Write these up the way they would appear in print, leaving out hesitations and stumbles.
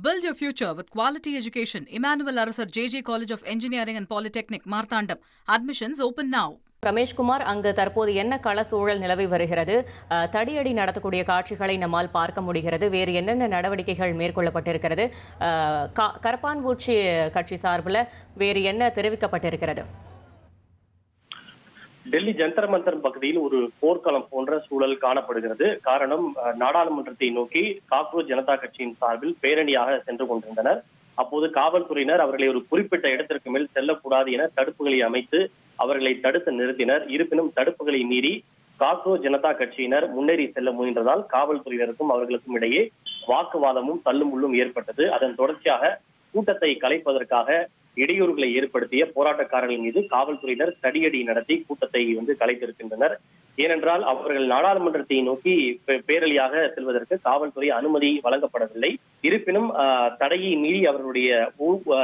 Build your future with quality education. Emmanuel Arasar JJ College of Engineering and Polytechnic, Marthandam. Admissions open now. Rameshkumar, அங்கு தற்போது என்ன கள சூழல் நிலவி வருகிறது? தடியடி நடத்தக்கூடிய காட்சிகளை நம்மால் பார்க்க முடிகிறது. வேறு என்னென்ன நடவடிக்கைகள் மேற்கொள்ளப்பட்டிருக்கிறது? கரப்பான்பூச்சி கட்சி சார்பில் வேறு என்ன தெரிவிக்கப்பட்டிருக்கிறது? டெல்லி ஜந்தர் மந்தர் பகுதியில் ஒரு போர்க்களம் போன்ற சூழல் காணப்படுகிறது. காரணம், நாடாளுமன்றத்தை நோக்கி காக்ரோச் ஜனதா கட்சியின் சார்பில் பேரணியாக சென்று கொண்டிருந்தனர். அப்போது காவல்துறையினர் அவர்களை ஒரு குறிப்பிட்ட இடத்திற்கு மேல் செல்லக்கூடாது என தடுப்புகளை அமைத்து அவர்களை தடுத்து நிறுத்தினர். இருப்பினும் தடுப்புகளை மீறி காக்ரோச் ஜனதா கட்சியினர் முன்னேறி செல்ல முயன்றதால் காவல்துறையினருக்கும் அவர்களுக்கும் இடையே வாக்குவாதமும் தள்ளுமுள்ளும் ஏற்பட்டது. அதன் தொடர்ச்சியாக கூட்டத்தை கலைப்பதற்காக இடையூறுகளை ஏற்படுத்திய போராட்டக்காரர்கள் மீது காவல்துறையினர் தடியடி நடத்தி கூட்டத்தை கலைத்திருக்கின்றனர். ஏனென்றால் அவர்கள் நாடாளுமன்றத்தை நோக்கி பேரணியாக செல்வதற்கு காவல்துறை அனுமதி வழங்கப்படவில்லை. இருப்பினும் தடையை மீறி அவர்களுடைய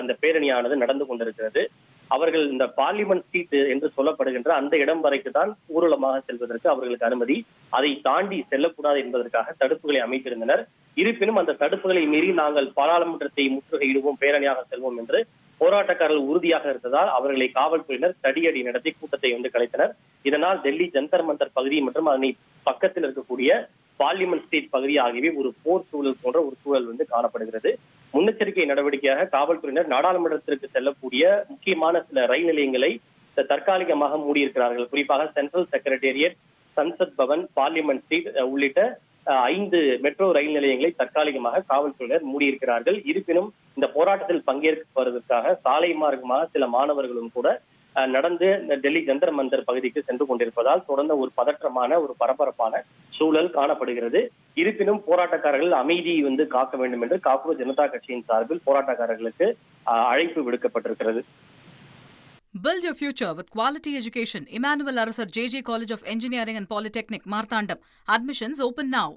அந்த பேரணியானது நடந்து கொண்டிருக்கிறது. அவர்கள் இந்த பார்லிமெண்ட் சீட் என்று சொல்லப்படுகின்ற அந்த இடம் வரைக்கு தான் ஊர்வலமாக செல்வதற்கு அவர்களுக்கு அனுமதி. அதை தாண்டி செல்லக்கூடாது என்பதற்காக தடுப்புகளை அமைத்திருந்தனர். இருப்பினும் அந்த தடுப்புகளை மீறி நாங்கள் பாராளுமன்றத்தை முற்றுகையிடுவோம், பேரணியாக செல்வோம் என்று போராட்டக்காரர்கள் உறுதியாக இருந்ததால் அவர்களை காவல்துறையினர் தடியடி நடத்தி கூட்டத்தை கலைத்தனர். இதனால் டெல்லி ஜந்தர் மந்தர் பகுதி மற்றும் அதனை பக்கத்தில் இருக்கக்கூடிய பார்லிமெண்ட் ஸ்ட்ரீட் பகுதி ஆகியவை ஒரு போர் சூழல் போன்ற ஒரு சூழல் காணப்படுகிறது. முன்னெச்சரிக்கை நடவடிக்கையாக காவல்துறையினர் நாடாளுமன்றத்திற்கு செல்லக்கூடிய முக்கியமான சில ரயில் நிலையங்களை தற்காலிகமாக மூடியிருக்கிறார்கள். குறிப்பாக central secretariat, Sansad Bhavan, parliament street உள்ளிட்ட 5 மெட்ரோ ரயில் நிலையங்களை தற்காலிகமாக காவல்துறையினர் மூடியிருக்கிறார்கள். இருப்பினும் இந்த போராட்டத்தில் பங்கேற்பதற்காக சாலை மார்க்கமாக சில மாணவர்களும் கூட நடந்து டெல்லி ஜந்தர் மந்தர் பகுதிக்கு சென்று கொண்டிருப்பதால் தொடர்ந்த ஒரு பதற்றமான ஒரு பரபரப்பான சூழல் காணப்படுகிறது. இருப்பினும் போராட்டக்காரர்கள் அமைதி காக்க வேண்டும் என்று காக்ரோச் ஜனதா கட்சியின் சார்பில் போராட்டக்காரர்களுக்கு அழைப்பு விடுக்கப்பட்டிருக்கிறது. Build your future with quality education. Emmanuel Arasar JJ College of Engineering and Polytechnic, Marthandam. Admissions open now.